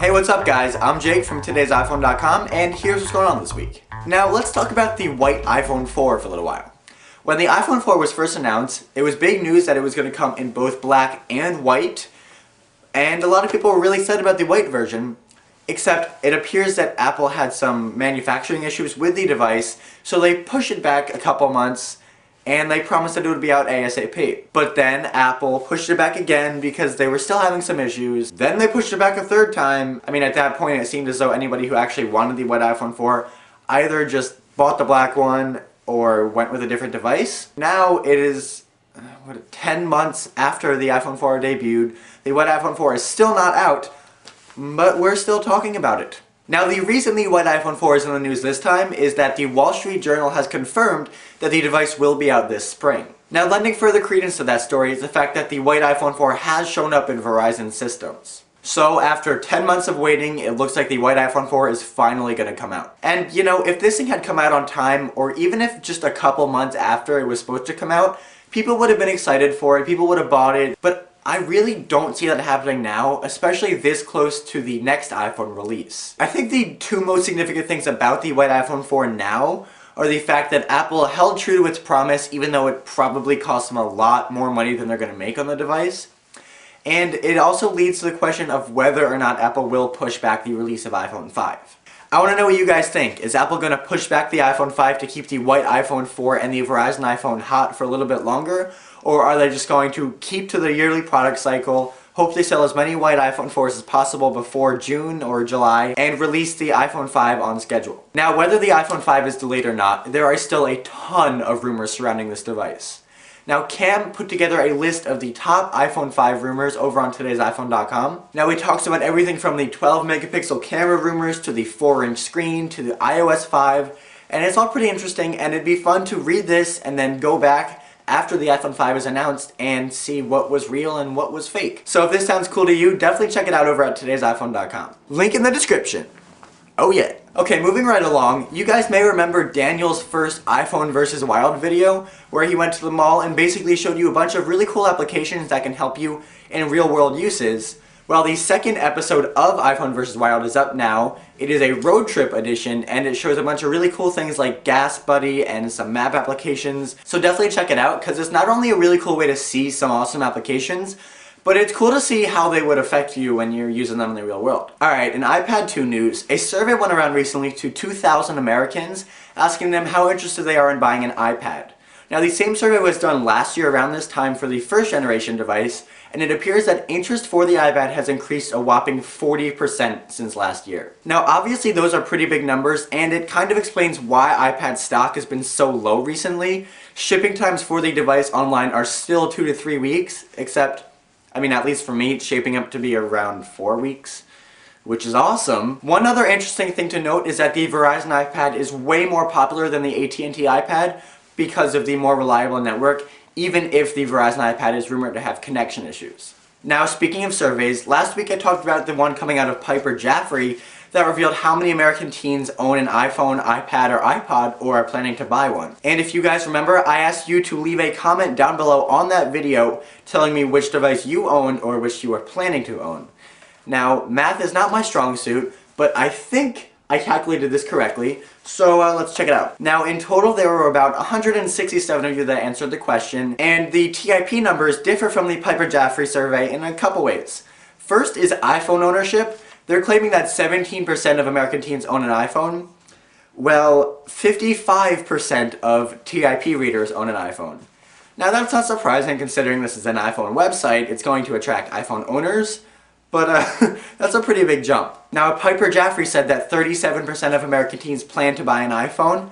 Hey, what's up guys? I'm Jake from today's iPhone.com and here's what's going on this week. Now let's talk about the white iPhone 4 for a little while. When the iPhone 4 was first announced, it was big news that it was going to come in both black and white, and a lot of people were really excited about the white version, except it appears that Apple had some manufacturing issues with the device, so they pushed it back a couple months and they promised that it would be out ASAP. But then Apple pushed it back again because they were still having some issues. Then they pushed it back a third time. I mean, at that point it seemed as though anybody who actually wanted the white iPhone 4 either just bought the black one or went with a different device. Now it is 10 months after the iPhone 4 debuted. The white iPhone 4 is still not out, but we're still talking about it. Now, the reason the white iPhone 4 is in the news this time is that the Wall Street Journal has confirmed that the device will be out this spring. Now, lending further credence to that story is the fact that the white iPhone 4 has shown up in Verizon systems. So, after 10 months of waiting, it looks like the white iPhone 4 is finally going to come out. And, you know, if this thing had come out on time, or even if just a couple months after it was supposed to come out, people would have been excited for it, people would have bought it, but I really don't see that happening now, especially this close to the next iPhone release. I think the two most significant things about the white iPhone 4 now are the fact that Apple held true to its promise even though it probably cost them a lot more money than they're going to make on the device. And it also leads to the question of whether or not Apple will push back the release of iPhone 5. I want to know what you guys think. Is Apple going to push back the iPhone 5 to keep the white iPhone 4 and the Verizon iPhone hot for a little bit longer? Or are they just going to keep to the yearly product cycle, hope they sell as many white iPhone 4s as possible before June or July, and release the iPhone 5 on schedule? Now, whether the iPhone 5 is delayed or not, there are still a ton of rumors surrounding this device. Now, Cam put together a list of the top iPhone 5 rumors over on today's iPhone.com. Now, he talks about everything from the 12 megapixel camera rumors to the 4-inch screen to the iOS 5, and it's all pretty interesting, and it'd be fun to read this and then go back after the iPhone 5 is announced and see what was real and what was fake. So if this sounds cool to you, definitely check it out over at today's iPhone.com. Link in the description. Oh yeah. Okay, moving right along, you guys may remember Daniel's first iPhone vs. Wild video, where he went to the mall and basically showed you a bunch of really cool applications that can help you in real-world uses. Well, the second episode of iPhone vs. Wild is up now. It is a road trip edition, and it shows a bunch of really cool things like Gas Buddy and some map applications. So definitely check it out, because it's not only a really cool way to see some awesome applications, but it's cool to see how they would affect you when you're using them in the real world. Alright, in iPad 2 news, a survey went around recently to 2,000 Americans, asking them how interested they are in buying an iPad. Now, the same survey was done last year around this time for the first generation device, and it appears that interest for the iPad has increased a whopping 40% since last year. Now, obviously those are pretty big numbers, and it kind of explains why iPad stock has been so low recently. Shipping times for the device online are still 2 to 3 weeks, except, I mean, at least for me, it's shaping up to be around 4 weeks, which is awesome. One other interesting thing to note is that the Verizon iPad is way more popular than the AT&T iPad because of the more reliable network, even if the Verizon iPad is rumored to have connection issues. Now, speaking of surveys, last week I talked about the one coming out of Piper Jaffray that revealed how many American teens own an iPhone, iPad, or iPod or are planning to buy one. And if you guys remember, I asked you to leave a comment down below on that video telling me which device you owned or which you are planning to own. Now, math is not my strong suit, but I think I calculated this correctly, so let's check it out. Now, in total, there were about 167 of you that answered the question, and the TIP numbers differ from the Piper Jaffray survey in a couple ways. First is iPhone ownership. They're claiming that 17% of American teens own an iPhone. Well, 55% of TIP readers own an iPhone. Now, that's not surprising considering this is an iPhone website. It's going to attract iPhone owners. But that's a pretty big jump. Now, Piper Jaffray said that 37% of American teens plan to buy an iPhone,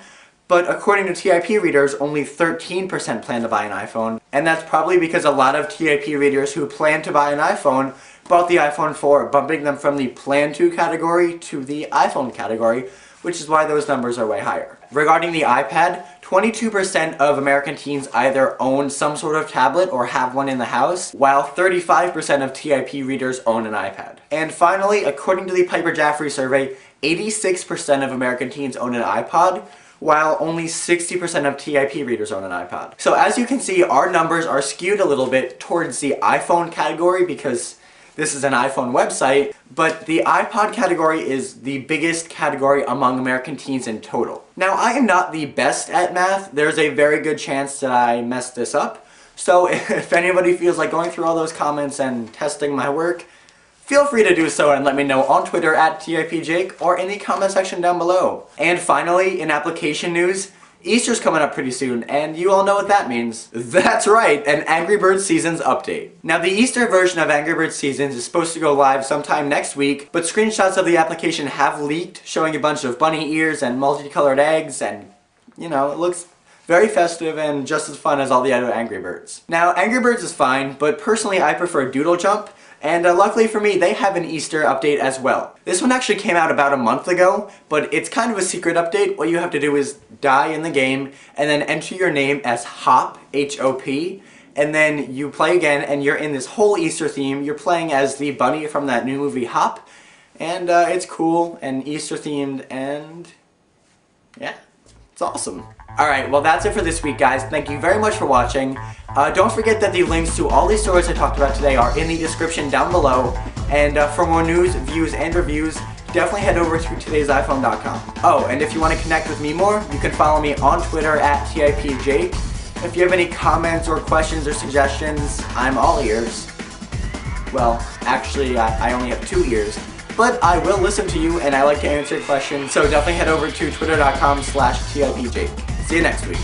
but according to TIP readers, only 13% plan to buy an iPhone. And that's probably because a lot of TIP readers who plan to buy an iPhone bought the iPhone 4, bumping them from the plan to category to the iPhone category, which is why those numbers are way higher. Regarding the iPad, 22% of American teens either own some sort of tablet or have one in the house, while 35% of TIP readers own an iPad. And finally, according to the Piper Jaffray survey, 86% of American teens own an iPod, while only 60% of TIP readers own an iPod. So as you can see, our numbers are skewed a little bit towards the iPhone category because this is an iPhone website, but the iPod category is the biggest category among American teens in total. Now, I am not the best at math. There's a very good chance that I messed this up. So if anybody feels like going through all those comments and testing my work, feel free to do so and let me know on Twitter at TIPJake or in the comment section down below. And finally, in application news, Easter's coming up pretty soon, and you all know what that means. That's right, an Angry Birds Seasons update. Now, the Easter version of Angry Birds Seasons is supposed to go live sometime next week, but screenshots of the application have leaked, showing a bunch of bunny ears and multicolored eggs, and, you know, it looks very festive and just as fun as all the other Angry Birds. Now, Angry Birds is fine, but personally I prefer Doodle Jump, and luckily for me, they have an Easter update as well. This one actually came out about a month ago, but it's kind of a secret update. What you have to do is die in the game, and then enter your name as Hop, H-O-P, and then you play again, and you're in this whole Easter theme. You're playing as the bunny from that new movie Hop, and it's cool and Easter themed, and yeah, it's awesome. Alright, well that's it for this week, guys. Thank you very much for watching. Don't forget that the links to all these stories I talked about today are in the description down below. And for more news, views, and reviews, definitely head over to todaysiphone.com. Oh, and if you want to connect with me more, you can follow me on Twitter at TIPJake. If you have any comments or questions or suggestions, I'm all ears. Well, actually, I only have 2 ears. But I will listen to you, and I like to answer questions, so definitely head over to twitter.com/TIPJake. See you next week.